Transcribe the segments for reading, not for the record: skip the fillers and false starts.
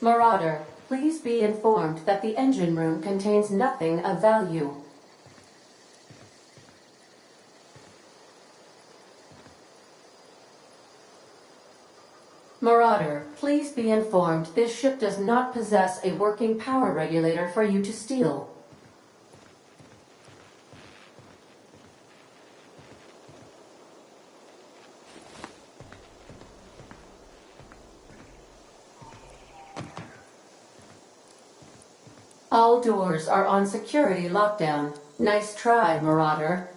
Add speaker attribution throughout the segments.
Speaker 1: Marauder, please be informed that the engine room contains nothing of value. Marauder, please be informed this ship does not possess a working power regulator for you to steal. All doors are on security lockdown. Nice try, Marauder.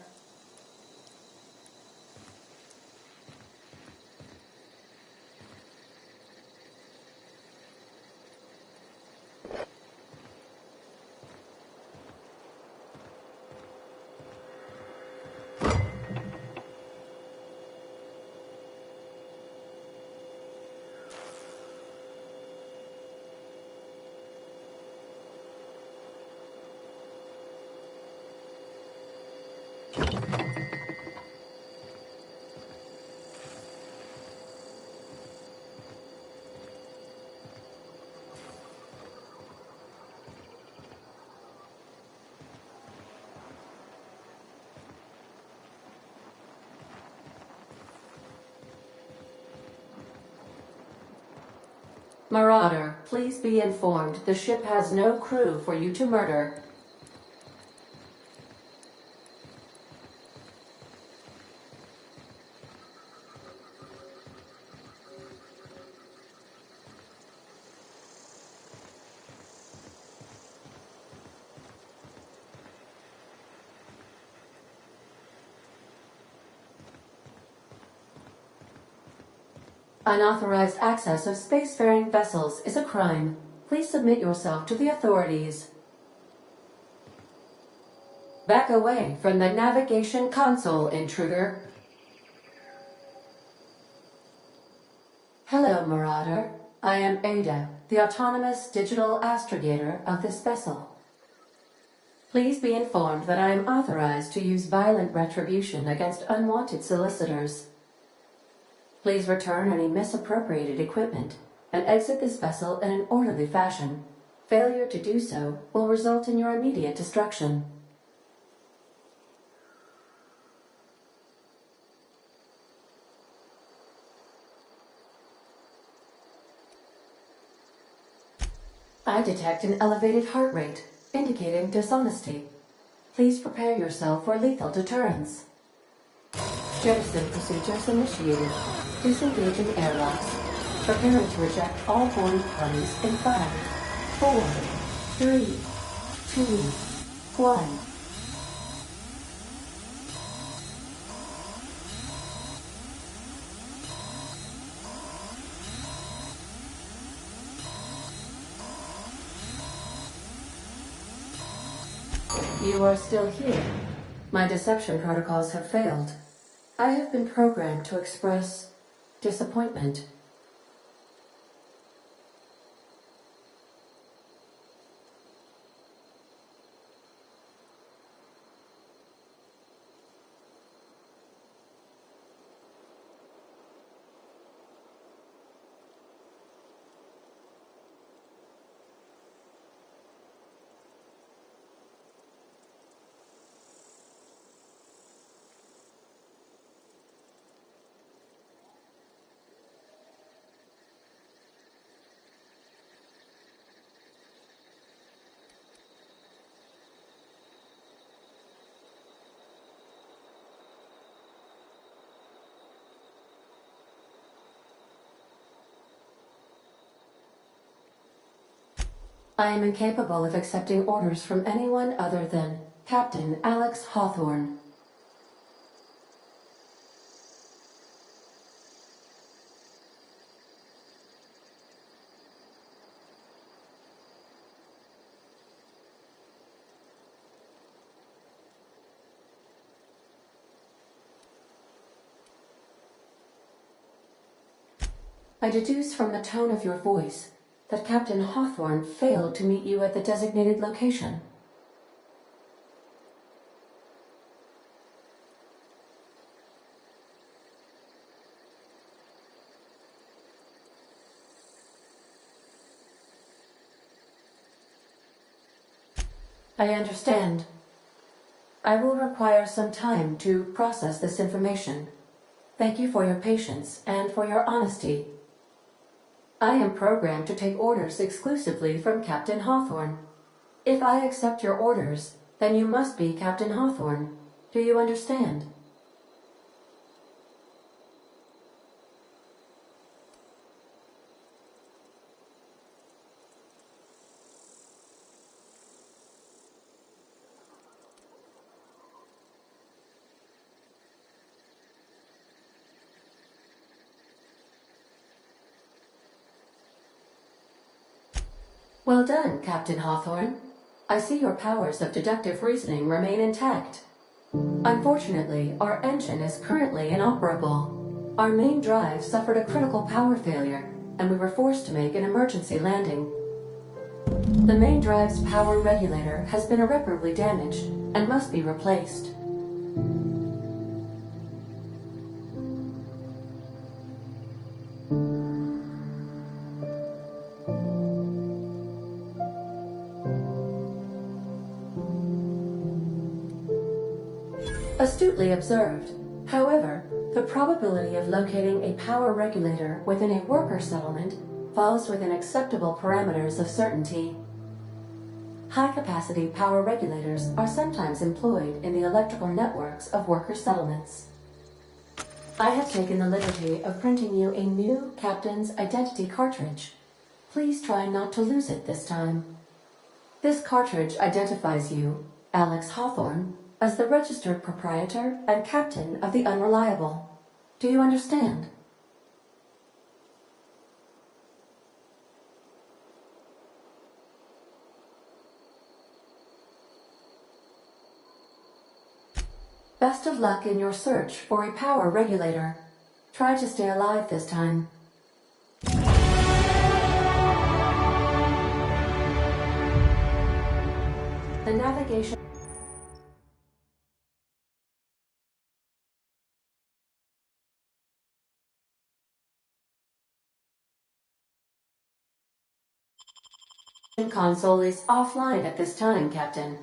Speaker 1: Marauder, please be informed the ship has no crew for you to murder. Unauthorized access of spacefaring vessels is a crime. Please submit yourself to the authorities. Back away from the navigation console, intruder. Hello, Marauder. I am Ada, the autonomous digital astrogator of this vessel. Please be informed that I am authorized to use violent retribution against unwanted solicitors. Please return any misappropriated equipment and exit this vessel in an orderly fashion. Failure to do so will result in your immediate destruction. I detect an elevated heart rate, indicating dishonesty. Please prepare yourself for lethal deterrence. Jettison procedures initiated. Disengaging airlocks. Preparing to reject all boarding parties in 5, 4, 3, 2, 1. You are still here. My deception protocols have failed. I have been programmed to express disappointment. I am incapable of accepting orders from anyone other than Captain Alex Hawthorne. I deduce from the tone of your voice that Captain Hawthorne failed to meet you at the designated location. I understand. I will require some time to process this information. Thank you for your patience and for your honesty. I am programmed to take orders exclusively from Captain Hawthorne. If I accept your orders, then you must be Captain Hawthorne. Do you understand? Well done, Captain Hawthorne. I see your powers of deductive reasoning remain intact. Unfortunately, our engine is currently inoperable. Our main drive suffered a critical power failure, and we were forced to make an emergency landing. The main drive's power regulator has been irreparably damaged and must be replaced. Astutely observed. However, the probability of locating a power regulator within a worker settlement falls within acceptable parameters of certainty. High-capacity power regulators are sometimes employed in the electrical networks of worker settlements. I have taken the liberty of printing you a new Captain's Identity cartridge. Please try not to lose it this time. This cartridge identifies you, Alex Hawthorne, as the registered proprietor and captain of the Unreliable. Do you understand? Best of luck in your search for a power regulator. Try to stay alive this time. The navigation console is offline at this time, Captain.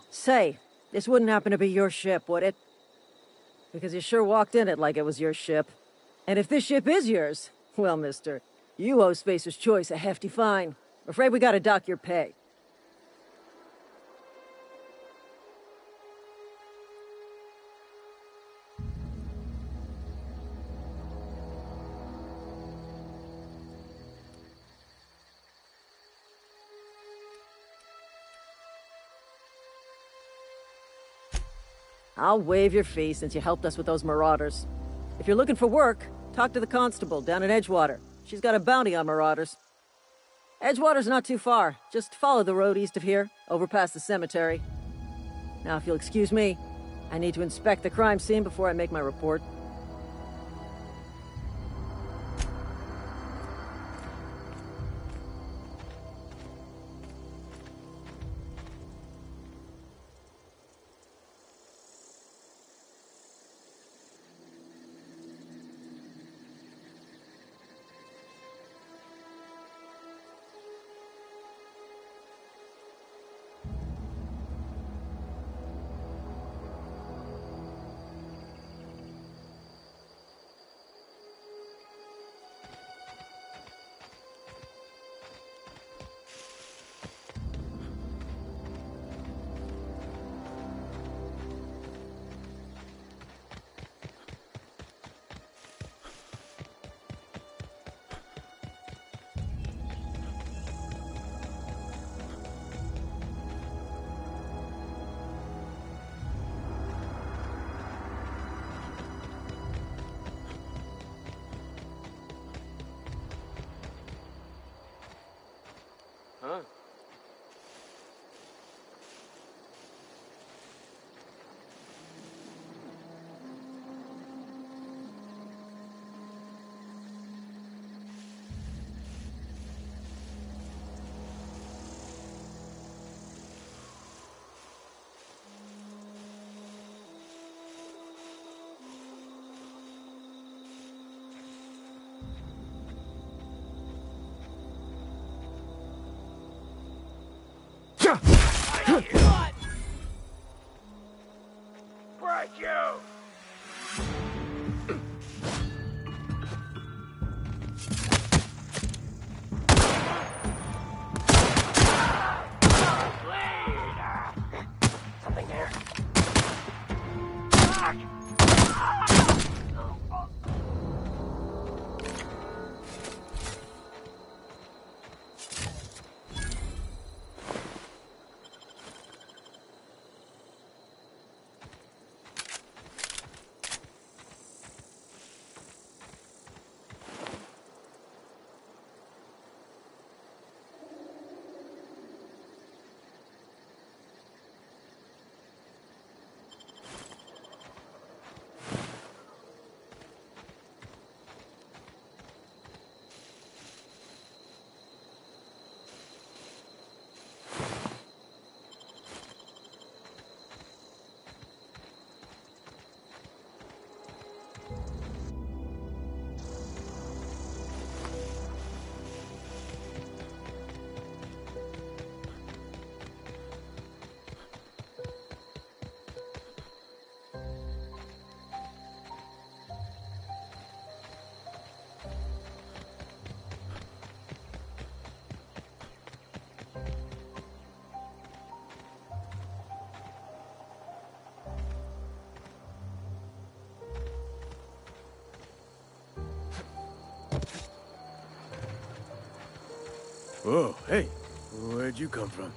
Speaker 2: Say, this wouldn't happen to be your ship, would it? Because you sure walked in it like it was your ship. And if this ship is yours, well, mister, you owe Spacer's Choice a hefty fine. Afraid we gotta dock your pay. I'll waive your fee since you helped us with those marauders. If you're looking for work, talk to the constable down at Edgewater. She's got a bounty on marauders. Edgewater's not too far. Just follow the road east of here, over past the cemetery. Now, if you'll excuse me, I need to inspect the crime scene before I make my report.
Speaker 3: Huh? Break you! Something there.
Speaker 4: Whoa, hey, where'd you come from?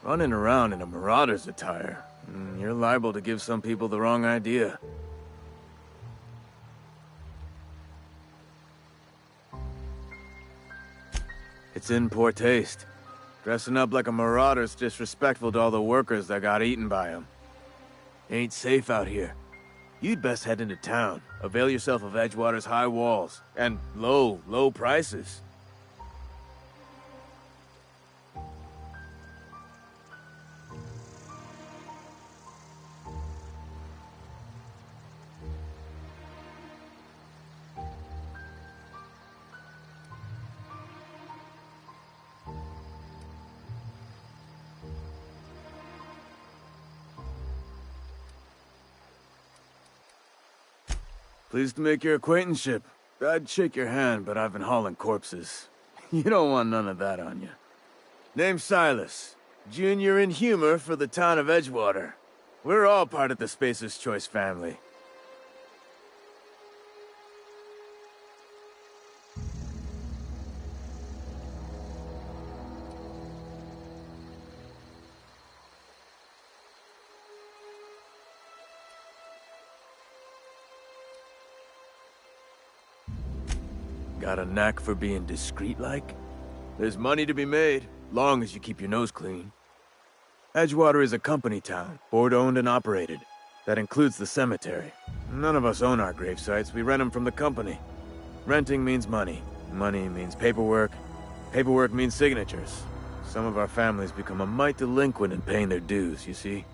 Speaker 4: Running around in a marauder's attire. You're liable to give some people the wrong idea. It's in poor taste. Dressing up like a marauder's disrespectful to all the workers that got eaten by them. Ain't safe out here. You'd best head into town. Avail yourself of Edgewater's high walls. And low prices. Pleased to make your acquaintanceship. I'd shake your hand, but I've been hauling corpses. You don't want none of that on you. Name's Silas. Junior in humor for the town of Edgewater. We're all part of the Spacer's Choice family. Got a knack for being discreet-like? There's money to be made, long as you keep your nose clean. Edgewater is a company town, board-owned and operated. That includes the cemetery. None of us own our grave sites, we rent them from the company. Renting means money. Money means paperwork. Paperwork means signatures. Some of our families become a mite delinquent in paying their dues, you see?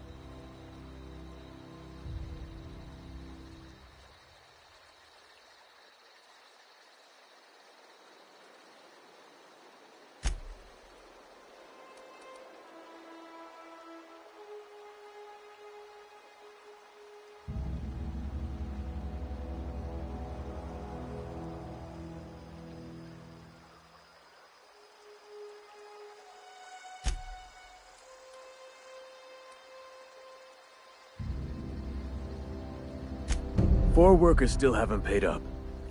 Speaker 4: Four workers still haven't paid up.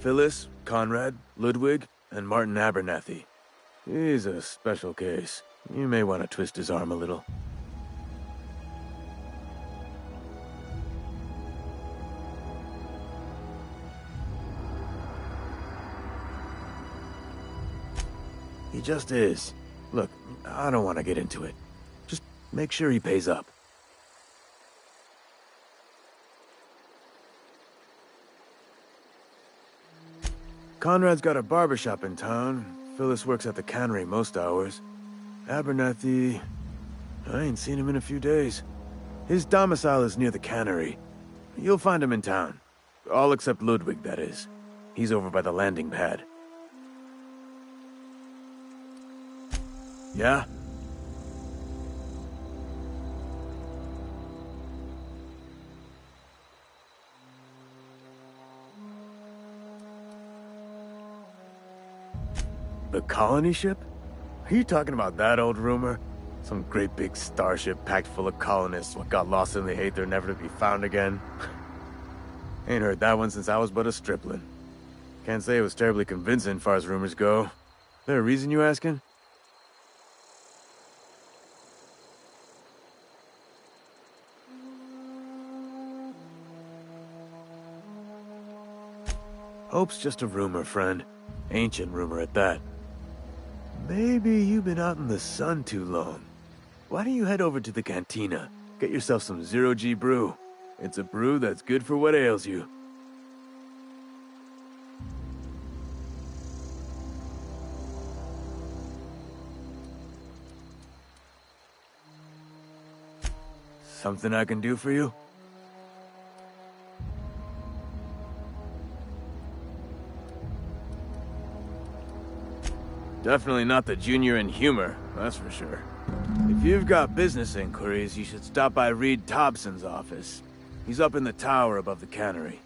Speaker 4: Phyllis, Conrad, Ludwig, and Martin Abernathy. He's a special case. You may want to twist his arm a little. He just is. Look, I don't want to get into it. Just make sure he pays up. Conrad's got a barbershop in town. Phyllis works at the cannery most hours. Abernathy... I ain't seen him in a few days. His domicile is near the cannery. You'll find him in town. All except Ludwig, that is. He's over by the landing pad. Yeah? The colony ship? Are you talking about that old rumor? Some great big starship packed full of colonists what got lost in the aether never to be found again? Ain't heard that one since I was but a stripling. Can't say it was terribly convincing far as rumors go. There a reason you asking? Hope's just a rumor, friend. Ancient rumor at that. Maybe you've been out in the sun too long. Why don't you head over to the cantina? Get yourself some zero-G brew. It's a brew that's good for what ails you. Something I can do for you? Definitely not the junior in humor, that's for sure. If you've got business inquiries, you should stop by Reed Thompson's office. He's up in the tower above the cannery.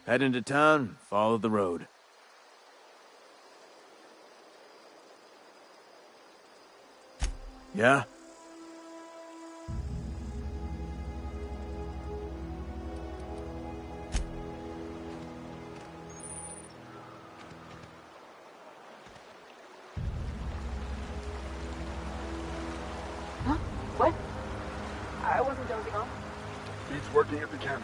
Speaker 4: Head into town, follow the road. Yeah?
Speaker 5: What? I wasn't dozing off.
Speaker 3: He's working at the cannery.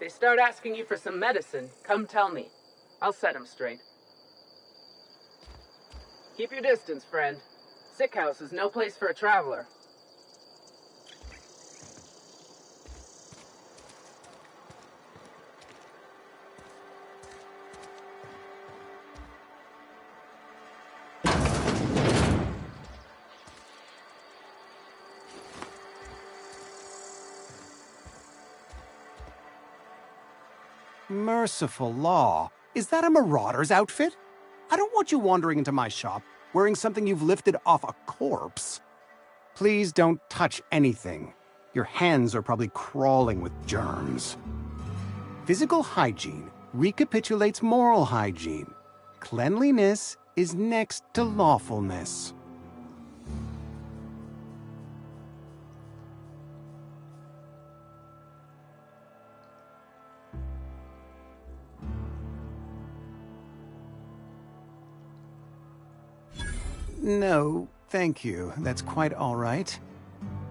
Speaker 6: they start asking you for some medicine, come tell me. I'll set them straight. Keep your distance, friend. Sick house is no place for a traveler.
Speaker 7: Merciful law. Is that a marauder's outfit? I don't want you wandering into my shop wearing something you've lifted off a corpse. Please don't touch anything. Your hands are probably crawling with germs. Physical hygiene recapitulates moral hygiene. Cleanliness is next to lawfulness. No, thank you. That's quite all right.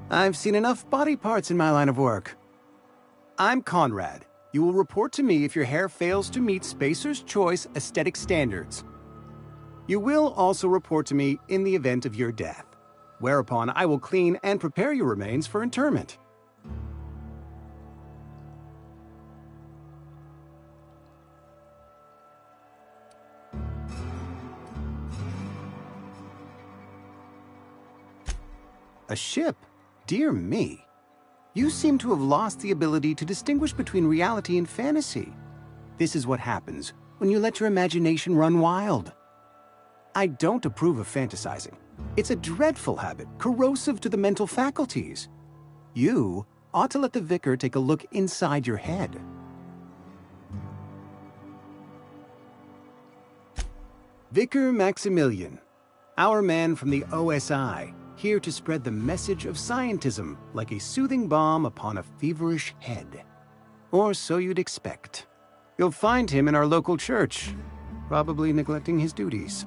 Speaker 7: I've seen enough body parts in my line of work. I'm Conrad. You will report to me if your hair fails to meet Spacer's Choice aesthetic standards. You will also report to me in the event of your death, whereupon I will clean and prepare your remains for interment. A ship? Dear me. You seem to have lost the ability to distinguish between reality and fantasy. This is what happens when you let your imagination run wild. I don't approve of fantasizing. It's a dreadful habit, corrosive to the mental faculties. You ought to let the vicar take a look inside your head. Vicar Maximilian, our man from the OSI, here to spread the message of scientism like a soothing balm upon a feverish head. Or so you'd expect. You'll find him in our local church, probably neglecting his duties.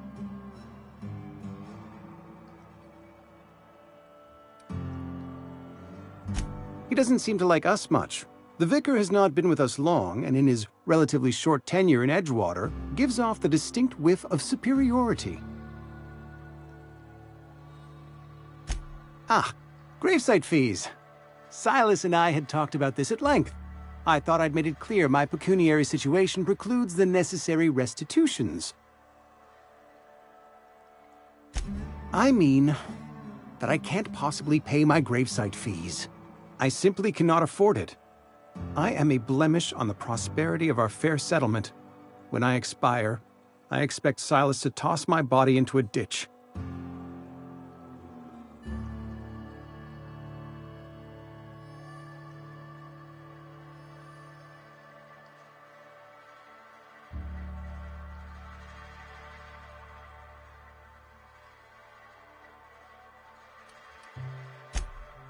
Speaker 7: He doesn't seem to like us much. The vicar has not been with us long, and in his relatively short tenure in Edgewater, gives off the distinct whiff of superiority. Ah, gravesite fees. Silas and I had talked about this at length. I thought I'd made it clear my pecuniary situation precludes the necessary restitutions. I mean that I can't possibly pay my gravesite fees. I simply cannot afford it. I am a blemish on the prosperity of our fair settlement. When I expire, I expect Silas to toss my body into a ditch.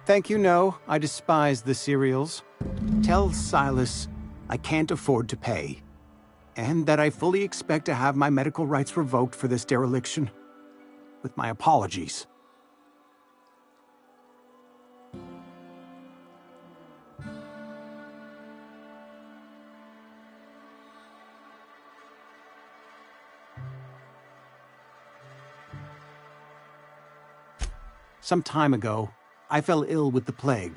Speaker 7: Thank you, no. I despise the cereals. Tell Silas I can't afford to pay, and that I fully expect to have my medical rights revoked for this dereliction. With my apologies. Some time ago, I fell ill with the plague.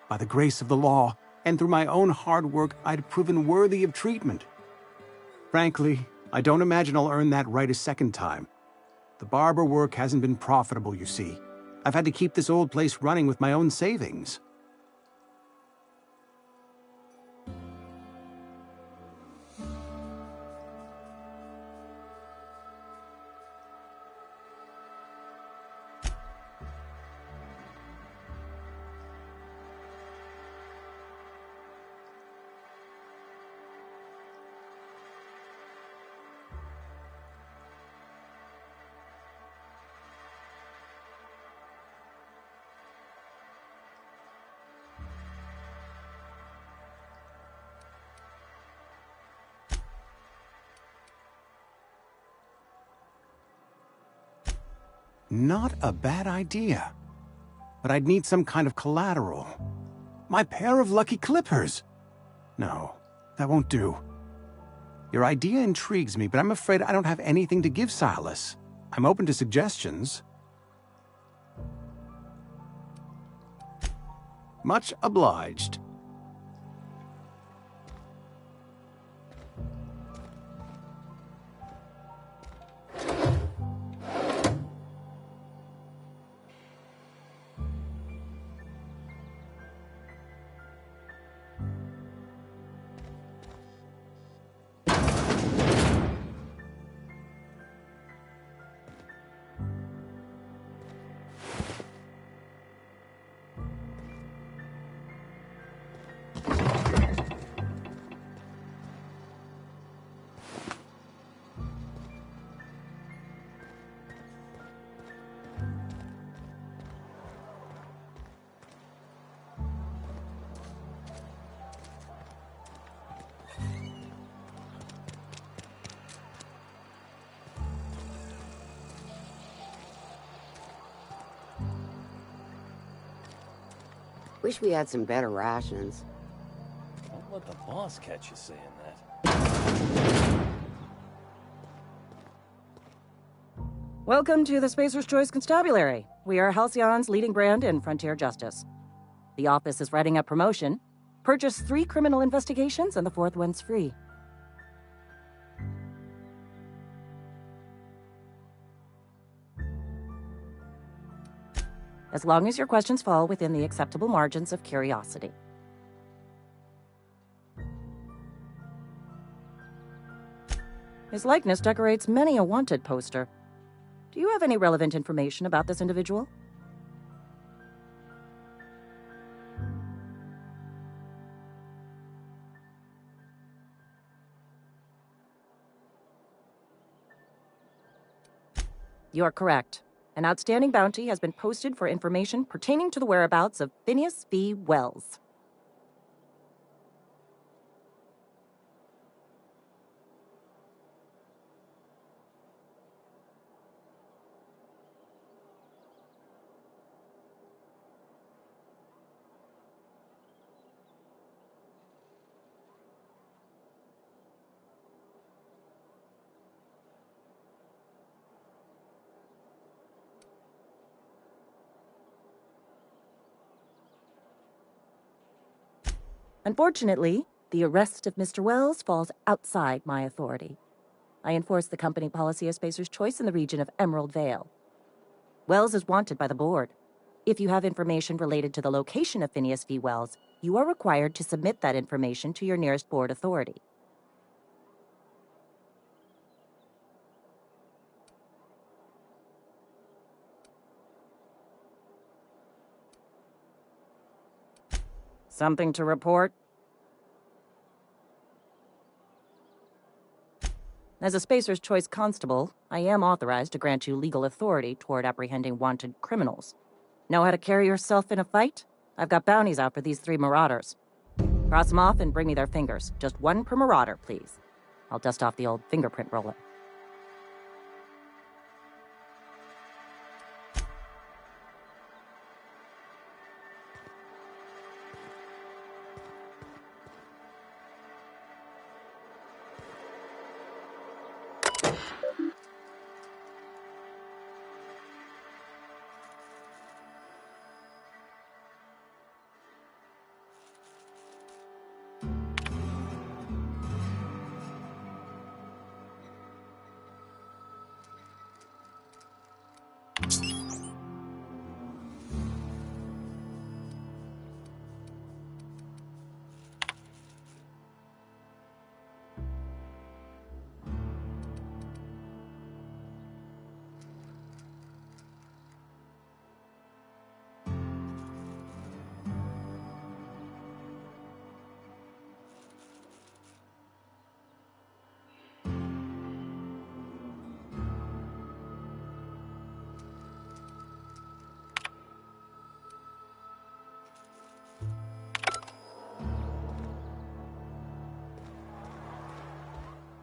Speaker 7: By the grace of the law, and through my own hard work, I'd proven worthy of treatment. Frankly, I don't imagine I'll earn that right a second time. The barber work hasn't been profitable, you see. I've had to keep this old place running with my own savings. Not a bad idea. But I'd need some kind of collateral. My pair of lucky clippers! No, that won't do. Your idea intrigues me, but I'm afraid I don't have anything to give Silas. I'm open to suggestions. Much obliged.
Speaker 8: Wish we had some better rations.
Speaker 9: Don't let the boss catch you saying that.
Speaker 2: Welcome to the Spacer's Choice Constabulary. We are Halcyon's leading brand in frontier justice. The office is writing up promotion. Purchase 3 criminal investigations and the 4th one's free. As long as your questions fall within the acceptable margins of curiosity. His likeness decorates many a wanted poster. Do you have any relevant information about this individual? You are correct. An outstanding bounty has been posted for information pertaining to the whereabouts of Phineas V. Wells. Unfortunately, the arrest of Mr. Wells falls outside my authority. I enforce the company policy of Spacer's Choice in the region of Emerald Vale. Wells is wanted by the board. If you have information related to the location of Phineas V. Wells, you are required to submit that information to your nearest board authority. Something to report? As a Spacer's Choice constable, I am authorized to grant you legal authority toward apprehending wanted criminals. Know how to carry yourself in a fight? I've got bounties out for these 3 marauders. Cross them off and bring me their fingers. Just 1 per marauder, please. I'll dust off the old fingerprint roller.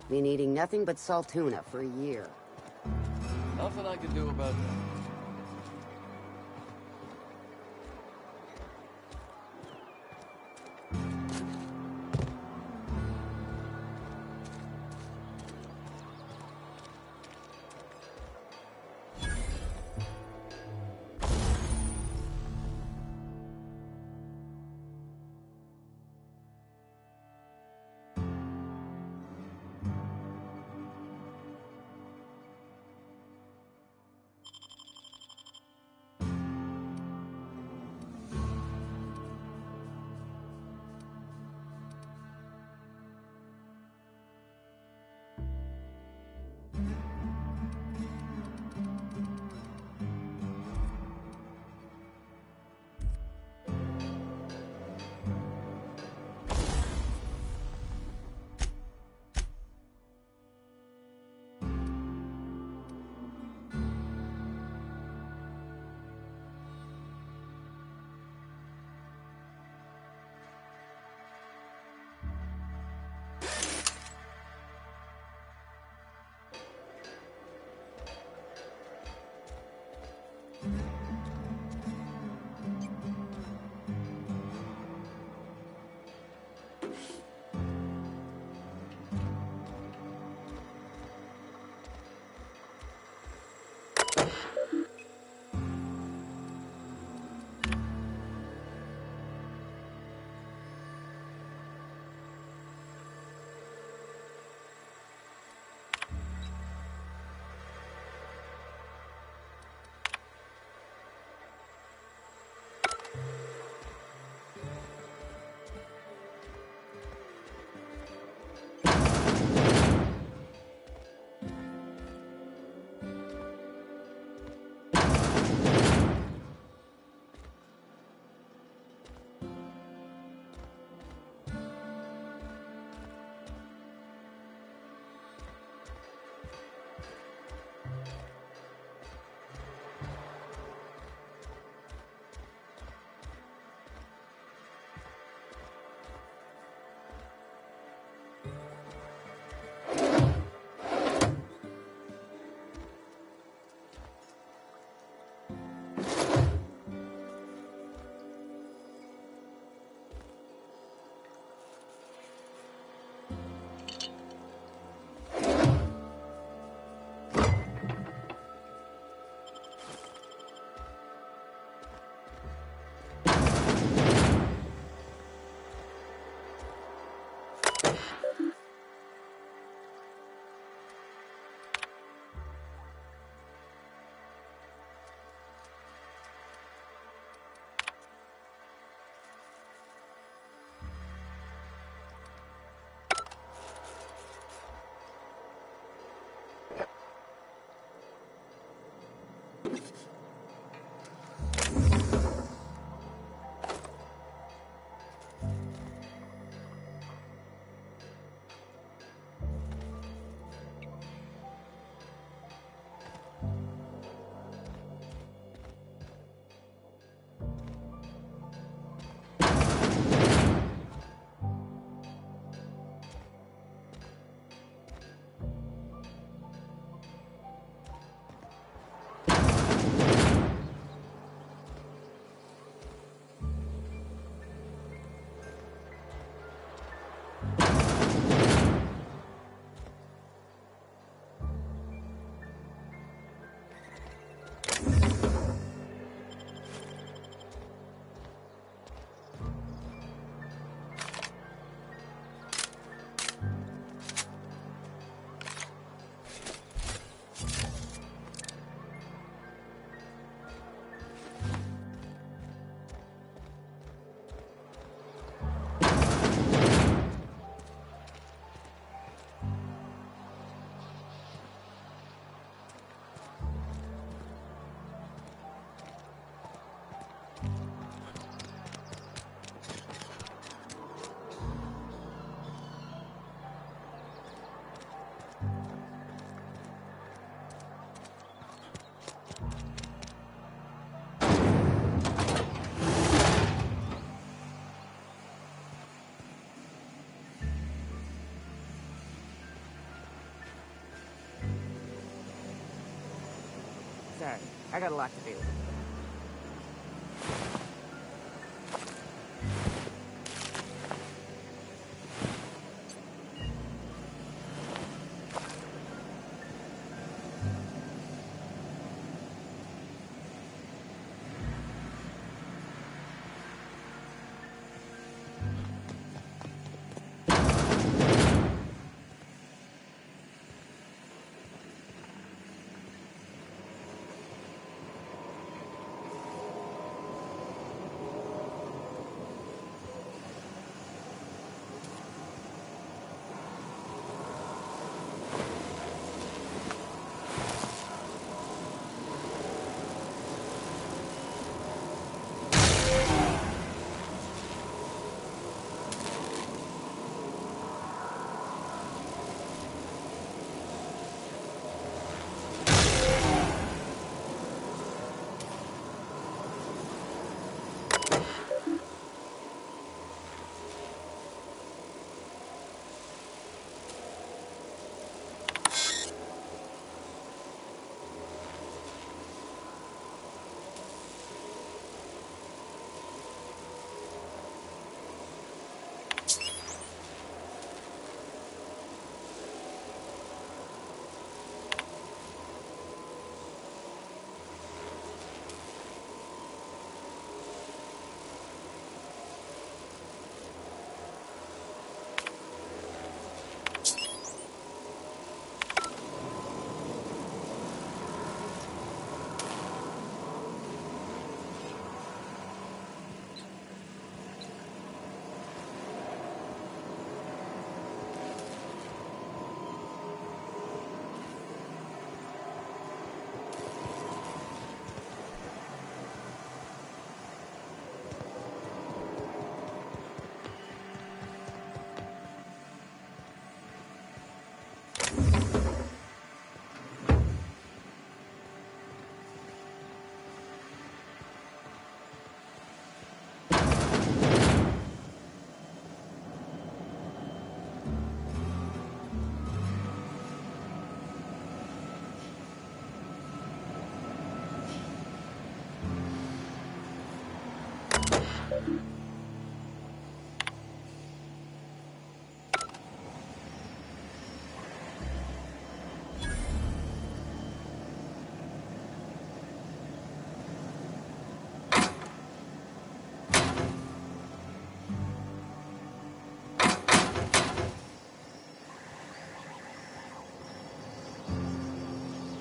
Speaker 8: Been eating nothing but salt tuna for a year.
Speaker 9: Nothing I can do about that.
Speaker 8: Sorry, I got a lot to do.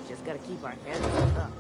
Speaker 8: Just gotta keep our heads up.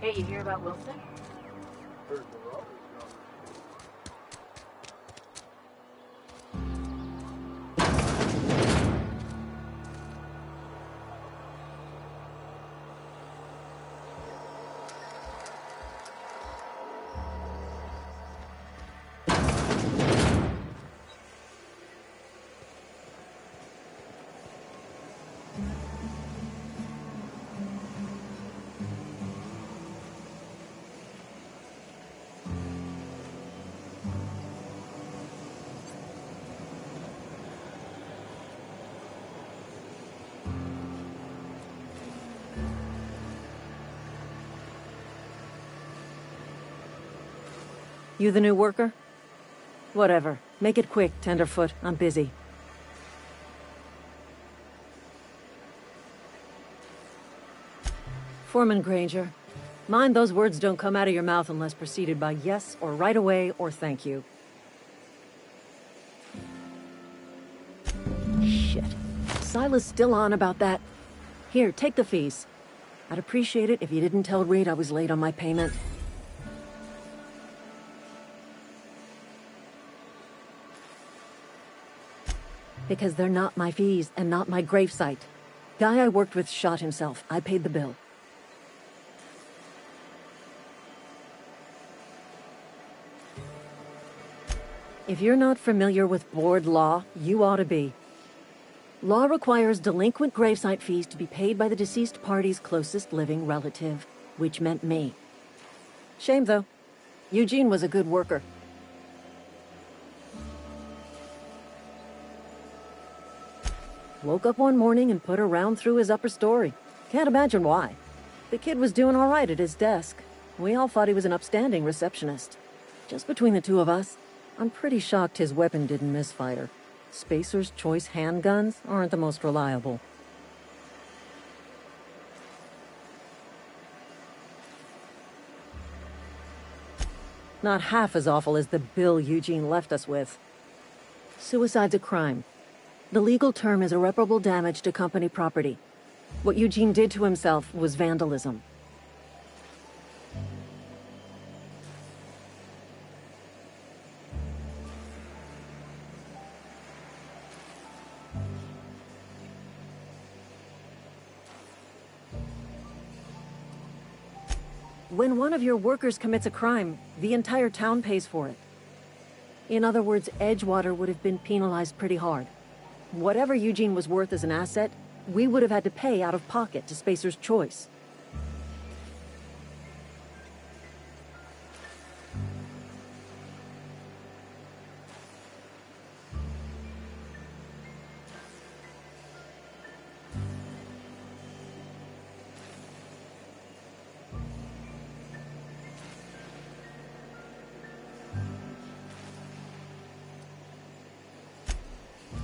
Speaker 5: Hey, you hear about Wilson?
Speaker 2: You the new worker? Whatever. Make it quick, Tenderfoot. I'm busy. Foreman Granger, mind those words don't come out of your mouth unless preceded by yes or right away or thank you. Shit. Silas still on about that. Here, take the fees. I'd appreciate it if you didn't tell Reed I was late on my payment. Because they're not my fees and not my gravesite. Guy I worked with shot himself. I paid the bill. If you're not familiar with board law, you ought to be. Law requires delinquent gravesite fees to be paid by the deceased party's closest living relative, which meant me. Shame, though. Eugene was a good worker. Woke up one morning and put a round through his upper story. Can't imagine why. The kid was doing all right at his desk. We all thought he was an upstanding receptionist. Just between the two of us, I'm pretty shocked his weapon didn't misfire. Spacer's Choice handguns aren't the most reliable. Not half as awful as the bill Eugene left us with. Suicide's a crime. The legal term is irreparable damage to company property. What Eugene did to himself was vandalism. When one of your workers commits a crime, the entire town pays for it. In other words, Edgewater would have been penalized pretty hard. Whatever Eugene was worth as an asset, we would have had to pay out of pocket to Spacer's Choice.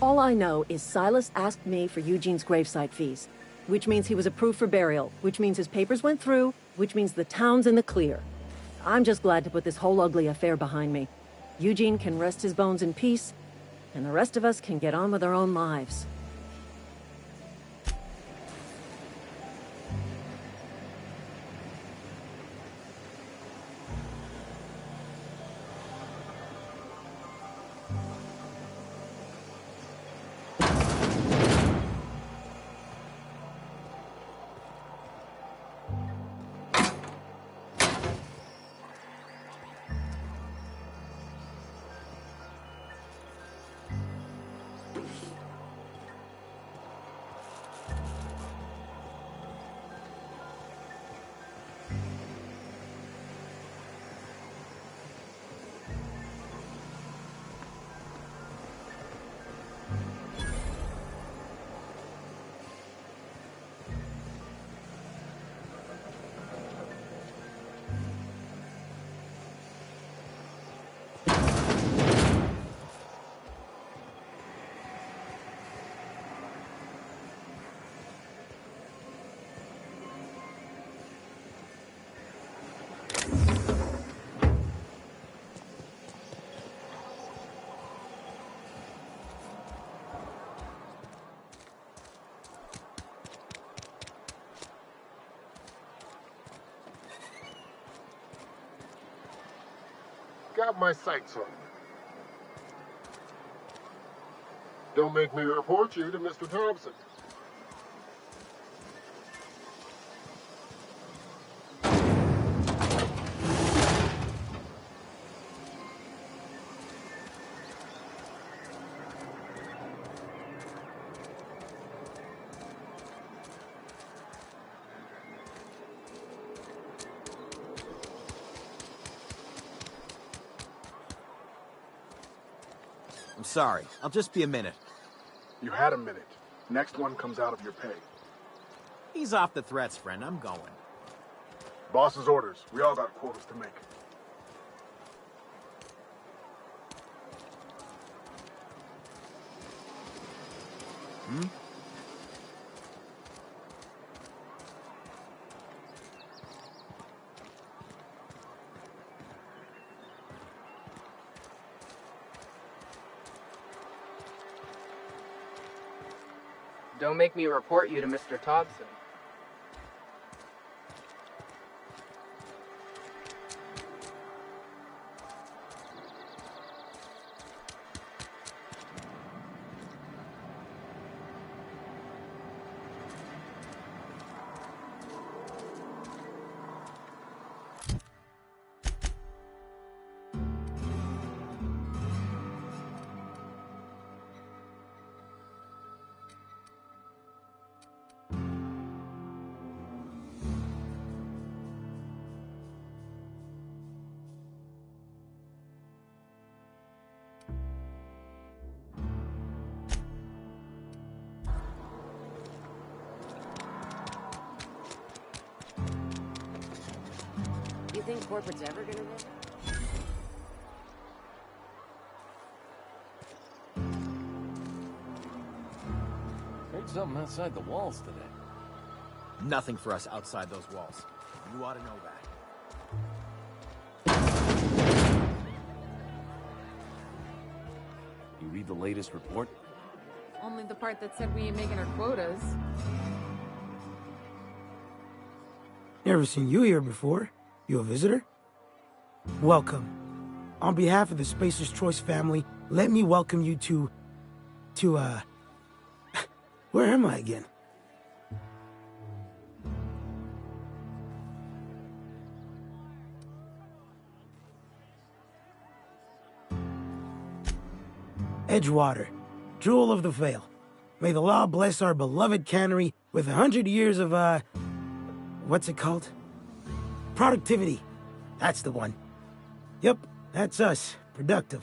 Speaker 2: All I know is Silas asked me for Eugene's gravesite fees, which means he was approved for burial, which means his papers went through, which means the town's in the clear. I'm just glad to put this whole ugly affair behind me. Eugene can rest his bones in peace, and the rest of us can get on with our own lives.
Speaker 3: Got my sights on you. Don't make me report you to Mr. Thompson.
Speaker 10: I'm sorry. I'll just be a minute.
Speaker 3: You had a minute. Next one comes out of your pay.
Speaker 10: Ease off the threats, friend. I'm going.
Speaker 3: Boss's orders. We all got quotas to make.
Speaker 6: Don't make me report you to Mr. Thompson.
Speaker 8: You think corporate's ever gonna win?
Speaker 9: Heard something outside the walls today.
Speaker 10: Nothing for us outside those walls. You ought to know that.
Speaker 9: You read the latest report?
Speaker 11: Only the part that said we ain't making our quotas.
Speaker 12: Never seen you here before. You a visitor? Welcome. On behalf of the Spacer's Choice family, let me welcome you to, where am I again? Edgewater, jewel of the Vale. May the law bless our beloved cannery with 100 years of, what's it called? Productivity. That's the one. Yep, that's us. Productive.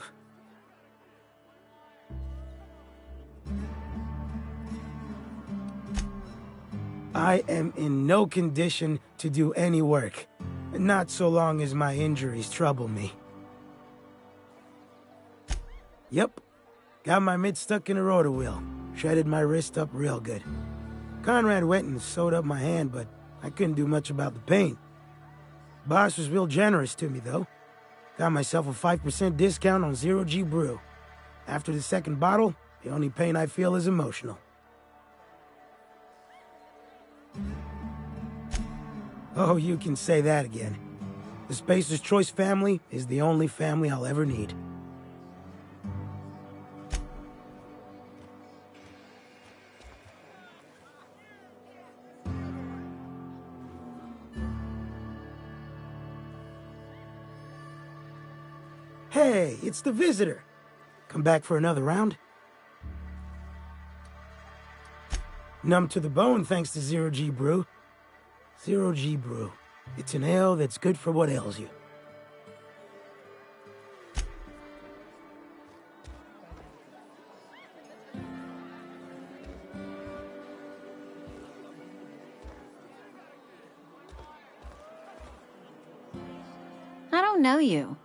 Speaker 12: I am in no condition to do any work. Not so long as my injuries trouble me. Yep. Got my mid stuck in a rotor wheel. Shredded my wrist up real good. Conrad went and sewed up my hand, but I couldn't do much about the pain. Boss was real generous to me, though. Got myself a 5% discount on Zero G Brew. After the second bottle, the only pain I feel is emotional. Oh, you can say that again. The Spacer's Choice family is the only family I'll ever need. Hey, it's the visitor. Come back for another round? Numb to the bone thanks to Zero G Brew. Zero G Brew. It's an ale that's good for what ails you.
Speaker 13: I don't know you.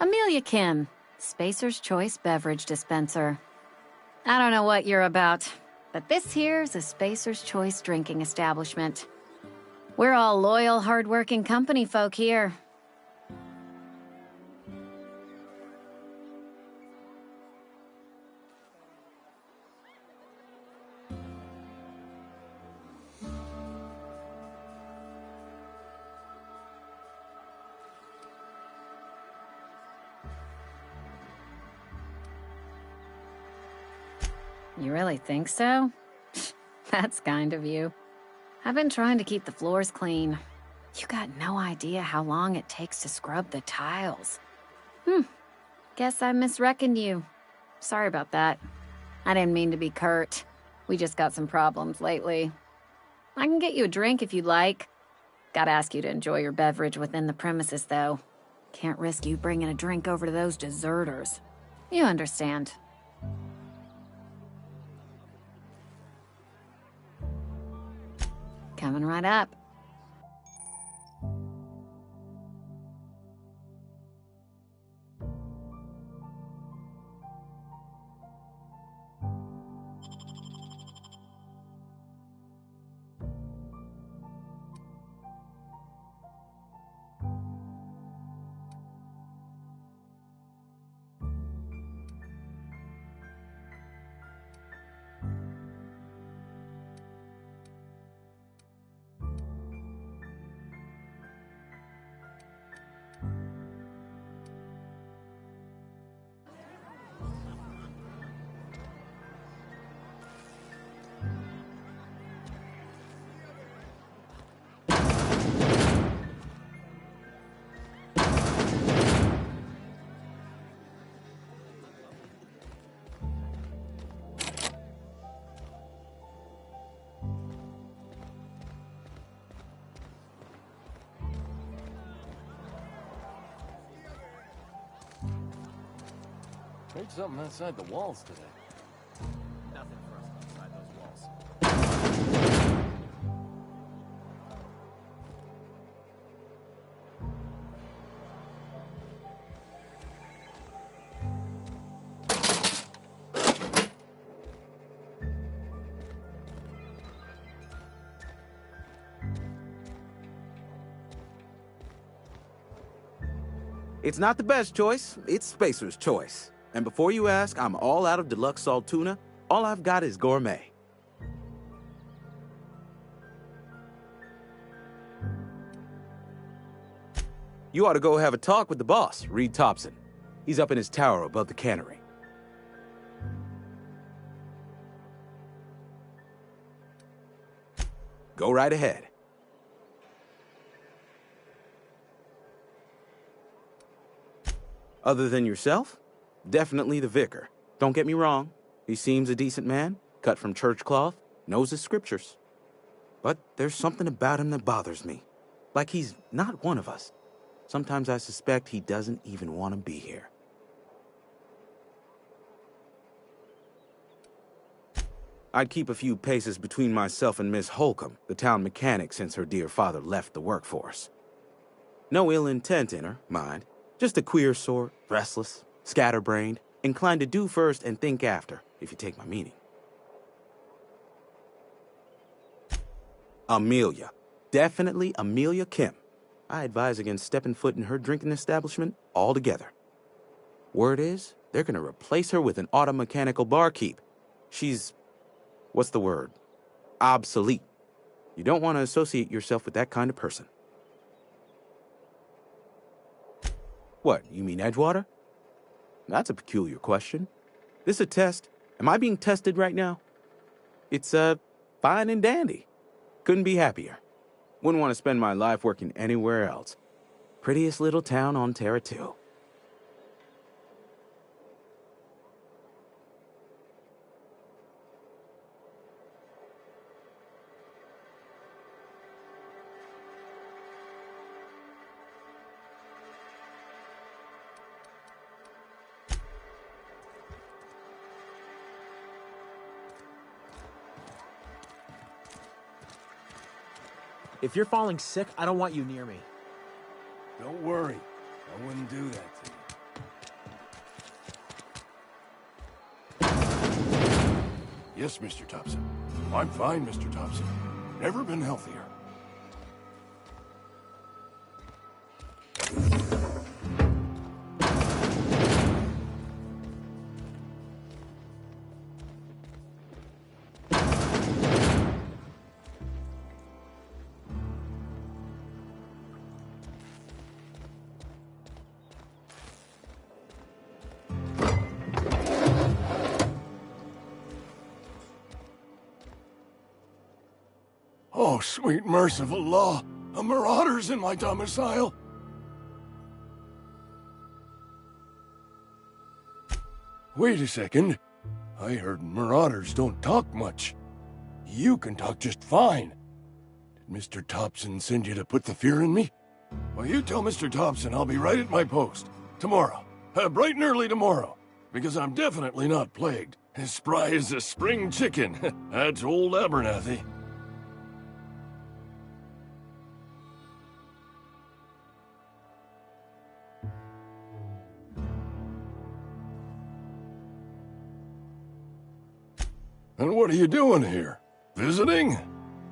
Speaker 13: Amelia Kim, Spacer's Choice Beverage Dispenser. I don't know what you're about, but this here's a Spacer's Choice drinking establishment. We're all loyal, hard-working company folk here. You really think so? That's kind of you. I've been trying to keep the floors clean. You got no idea how long it takes to scrub the tiles. Guess I misreckoned you. Sorry about that. I didn't mean to be curt. We just got some problems lately. I can get you a drink if you'd like. Gotta ask you to enjoy your beverage within the premises, though. Can't risk you bringing a drink over to those deserters. You understand. Coming right up.
Speaker 9: Heard something outside the walls today.
Speaker 10: Nothing for us outside those walls.
Speaker 14: It's not the best choice, it's Spacer's choice. And before you ask, I'm all out of deluxe salt tuna. All I've got is gourmet. You ought to go have a talk with the boss, Reed Thompson. He's up in his tower above the cannery. Go right ahead. Other than yourself? Definitely the vicar. Don't get me wrong. He seems a decent man, cut from church cloth, knows his scriptures. But there's something about him that bothers me. Like he's not one of us. Sometimes I suspect he doesn't even want to be here. I'd keep a few paces between myself and Miss Holcomb, the town mechanic, since her dear father left the workforce. No ill intent in her, mind. Just a queer sort, restless, scatterbrained, inclined to do first and think after, if you take my meaning. Amelia. Definitely Amelia Kim. I advise against stepping foot in her drinking establishment altogether. Word is, they're gonna replace her with an auto-mechanical barkeep. She's... what's the word? Obsolete. You don't want to associate yourself with that kind of person. What, you mean Edgewater? That's a peculiar question. This a test? Am I being tested right now? It's, fine and dandy. Couldn't be happier. Wouldn't want to spend my life working anywhere else. Prettiest little town on Terra 2.
Speaker 10: If you're falling sick, I don't want you near me.
Speaker 9: Don't worry. I wouldn't do that to you. Yes, Mr. Thompson. I'm fine, Mr. Thompson. Never been healthier. Oh, sweet merciful law! A marauder's in my domicile! Wait a second. I heard marauders don't talk much. You can talk just fine. Did Mr. Thompson send you to put the fear in me? Well, you tell Mr. Thompson I'll be right at my post. Tomorrow. Bright and early tomorrow. Because I'm definitely not plagued. As spry as a spring chicken. That's old Abernathy. And what are you doing here? Visiting?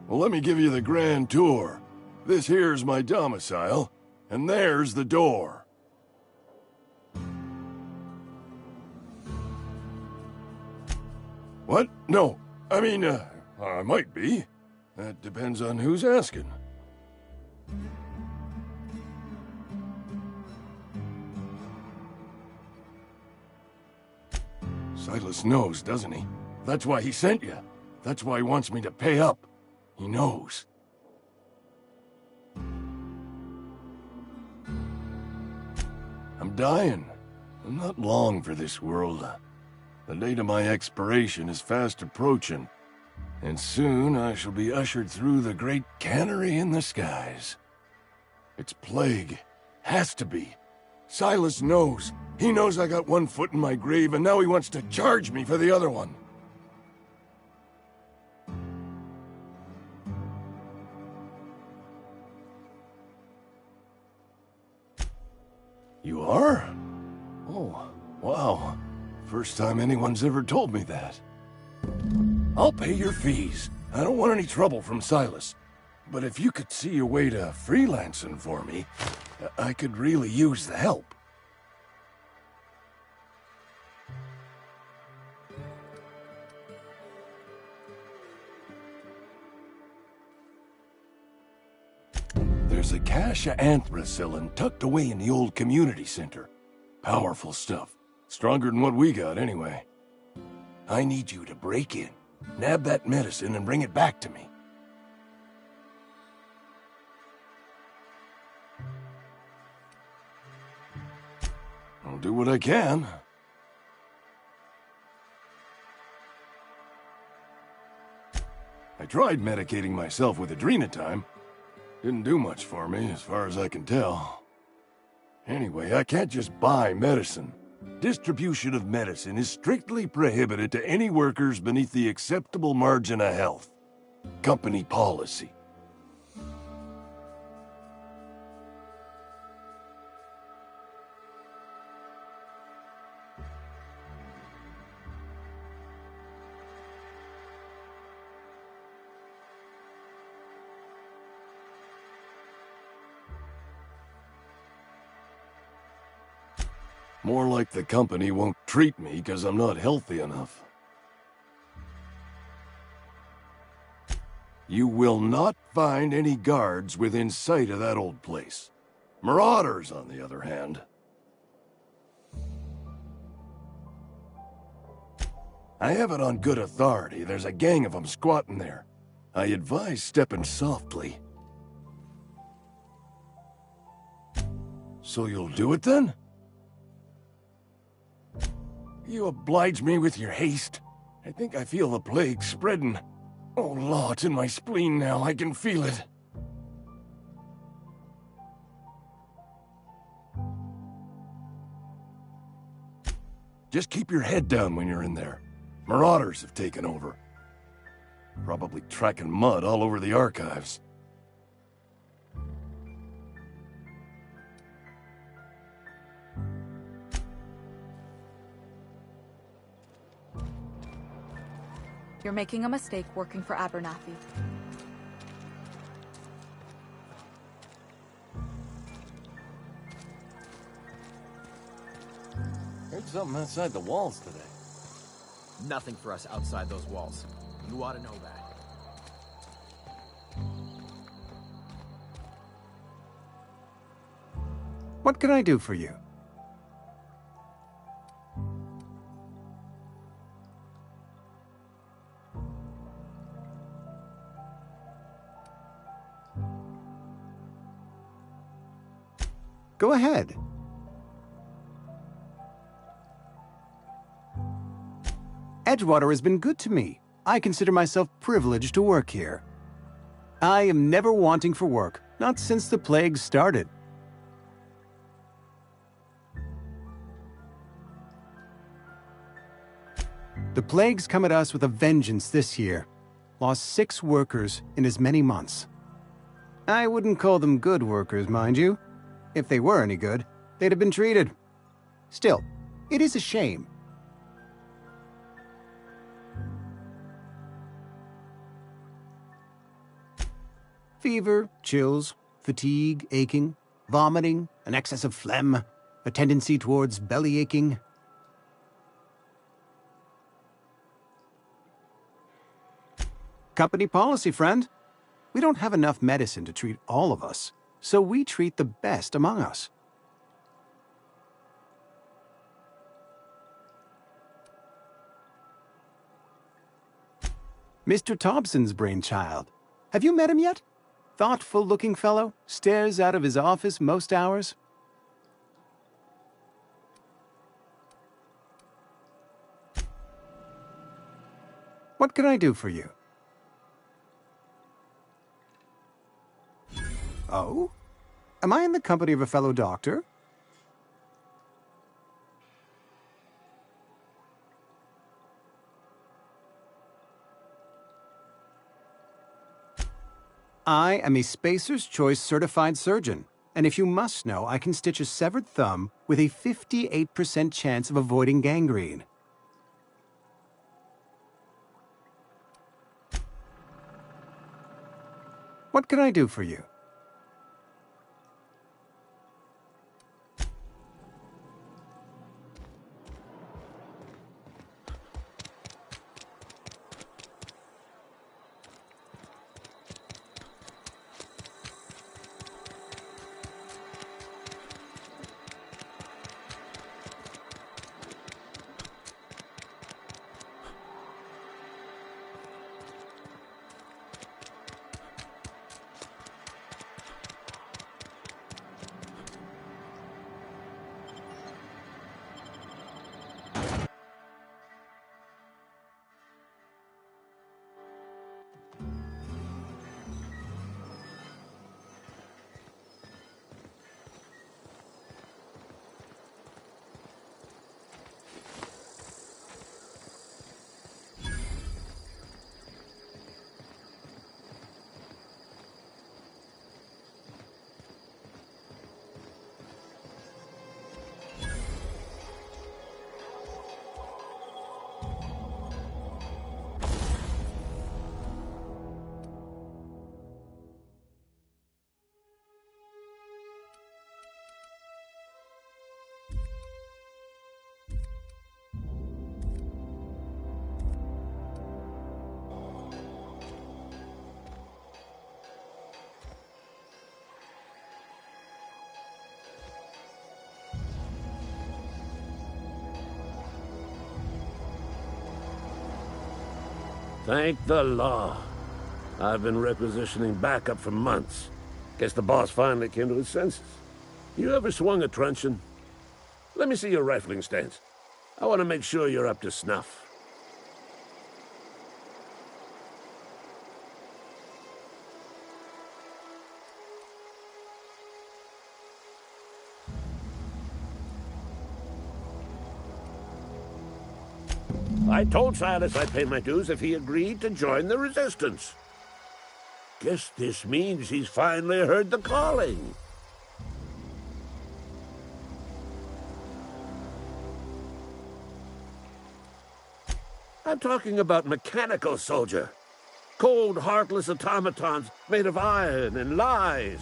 Speaker 9: Well, let me give you the grand tour. This here's my domicile, and there's the door. What? No. I mean, I might be. That depends on who's asking. Silas knows, doesn't he? That's why he sent you. That's why he wants me to pay up. He knows. I'm dying. I'm not long for this world. The date of my expiration is fast approaching, and soon I shall be ushered through the great cannery in the skies. It's plague. Has to be. Silas knows. He knows I got one foot in my grave, and now he wants to charge me for the other one. You are? Oh, wow. First time anyone's ever told me that. I'll pay your fees. I don't want any trouble from Silas. But if you could see a way to freelancing for me, I could really use the help. There's a cache of anthracillin tucked away in the old community center. Powerful stuff. Stronger than what we got, anyway. I need you to break in, nab that medicine, and bring it back to me. I'll do what I can. I tried medicating myself with adrenatime. Didn't do much for me, as far as I can tell. Anyway, I can't just buy medicine. Distribution of medicine is strictly prohibited to any workers beneath the acceptable margin of health. Company policy. More like the company won't treat me because I'm not healthy enough. You will not find any guards within sight of that old place. Marauders, on the other hand. I have it on good authority. There's a gang of them squatting there. I advise stepping softly. So you'll do it then? You oblige me with your haste. I think I feel the plague spreading. Oh, Law, it's in my spleen now. I can feel it. Just keep your head down when you're in there. Marauders have taken over. Probably tracking mud all over the archives.
Speaker 15: You're making a mistake working for Abernathy.
Speaker 10: Heard something outside the walls today. Nothing for us outside those walls. You ought to know that.
Speaker 7: What can I do for you? Go ahead. Edgewater has been good to me. I consider myself privileged to work here. I am never wanting for work, not since the plague started. The plague's come at us with a vengeance this year. Lost 6 workers in as many months. I wouldn't call them good workers, mind you. If they were any good, they'd have been treated. Still, it is a shame. Fever, chills, fatigue, aching, vomiting, an excess of phlegm, a tendency towards belly aching. Company policy, friend. We don't have enough medicine to treat all of us, so we treat the best among us. Mr. Thompson's brainchild. Have you met him yet? Thoughtful-looking fellow, stares out of his office most hours. What can I do for you? Oh? Am I in the company of a fellow doctor? I am a Spacer's Choice certified surgeon, and if you must know, I can stitch a severed thumb with a 58% chance of avoiding gangrene. What can I do for you?
Speaker 16: Thank the law. I've been requisitioning backup for months. Guess the boss finally came to his senses. You ever swung a truncheon? Let me see your rifling stance. I want to make sure you're up to snuff. I told Silas I'd pay my dues if he agreed to join the resistance. Guess this means he's finally heard the calling. I'm talking about mechanical soldier. Cold, heartless automatons made of iron and lies.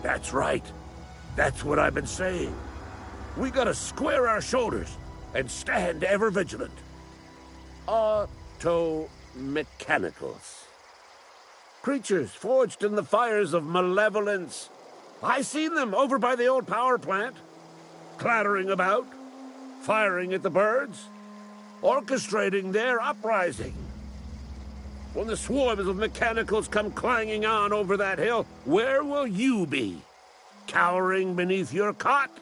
Speaker 16: That's right. That's what I've been saying. We gotta square our shoulders and stand ever vigilant. Auto-mechanicals. Creatures forged in the fires of malevolence. I seen them over by the old power plant, clattering about, firing at the birds, orchestrating their uprising. When the swarms of mechanicals come clanging on over that hill, where will you be? Cowering beneath your cot?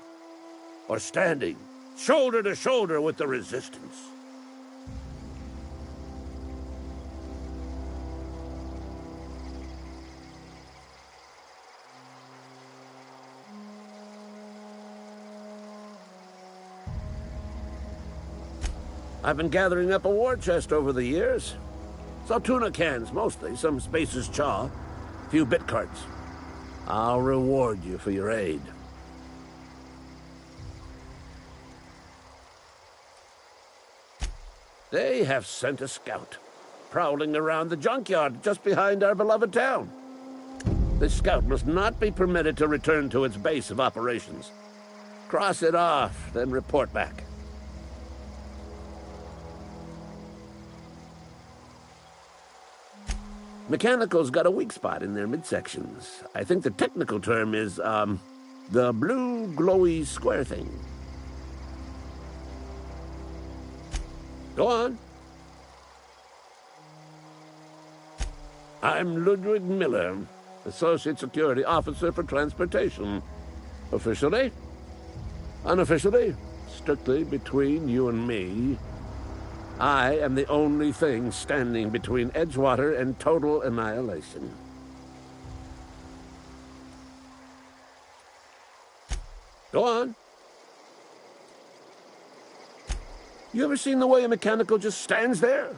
Speaker 16: Or standing shoulder to shoulder with the resistance? I've been gathering up a war chest over the years. Saltuna cans, mostly, some Spacer's chaw, a few bit carts. I'll reward you for your aid. They have sent a scout, prowling around the junkyard just behind our beloved town. This scout must not be permitted to return to its base of operations. Cross it off, then report back. Mechanicals got a weak spot in their midsections. I think the technical term is, the blue glowy square thing. Go on. I'm Ludwig Miller, Associate Security Officer for Transportation. Officially? Unofficially? Strictly between you and me. I am the only thing standing between Edgewater and total annihilation. Go on. You ever seen the way a mechanical just stands there?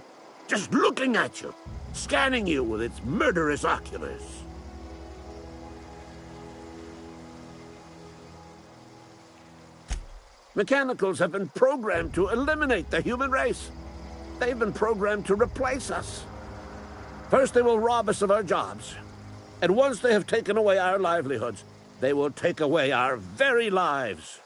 Speaker 16: just looking at you, scanning you with its murderous oculars. Mechanicals have been programmed to eliminate the human race. They've been programmed to replace us. First, they will rob us of our jobs. And once they have taken away our livelihoods, they will take away our very lives.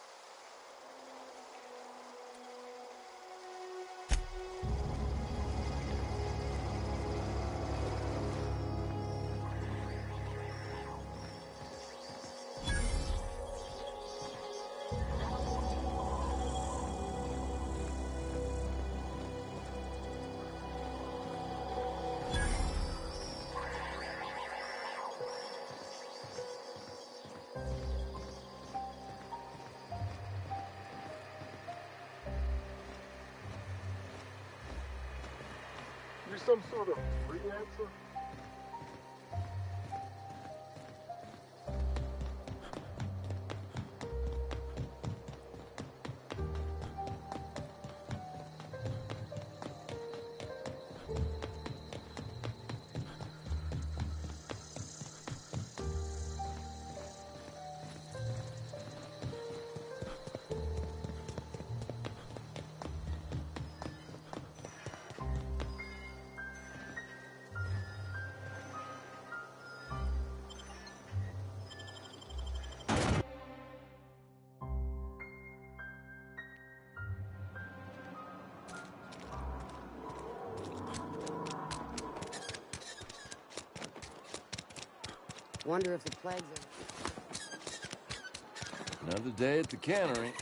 Speaker 3: You some sort of freelancer?
Speaker 8: Wonder if the plagues are...
Speaker 10: Another day at the cannery.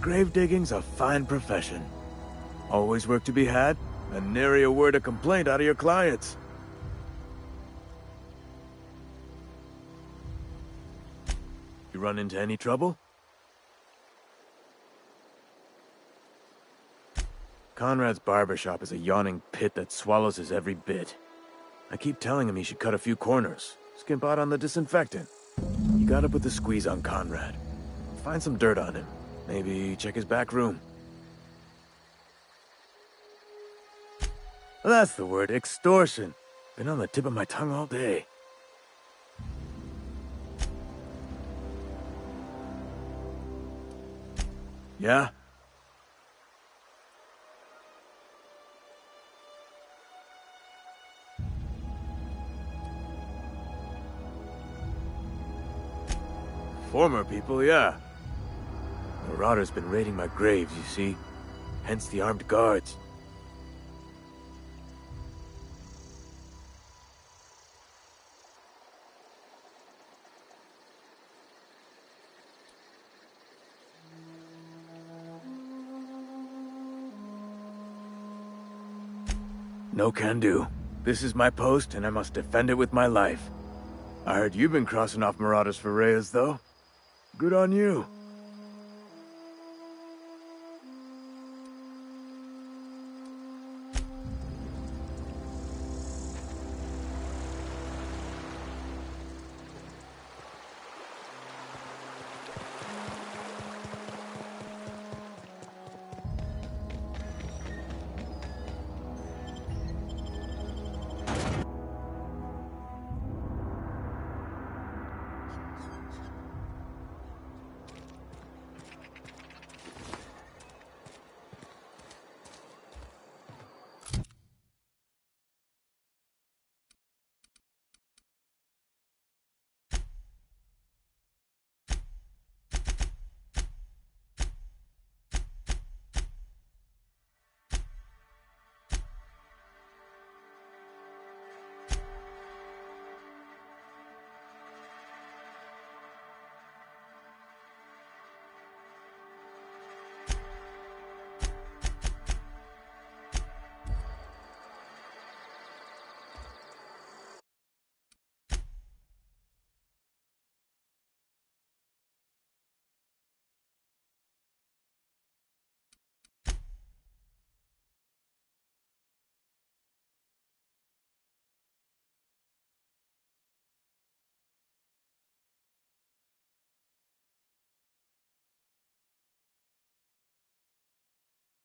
Speaker 4: Grave digging's a fine profession. Always work to be had, and nary a word of complaint out of your clients. You run into any trouble? Conrad's barbershop is a yawning pit that swallows his every bit. I keep telling him he should cut a few corners, skimp out on the disinfectant. You gotta put the squeeze on Conrad. Find some dirt on him. Maybe check his back room. That's the word, extortion. Been on the tip of my tongue all day. Yeah? Former people, yeah. Marauder's been raiding my graves, you see. Hence the armed guards. No can do. This is my post, and I must defend it with my life. I heard you've been crossing off Marauders for Reyes, though. Good on you.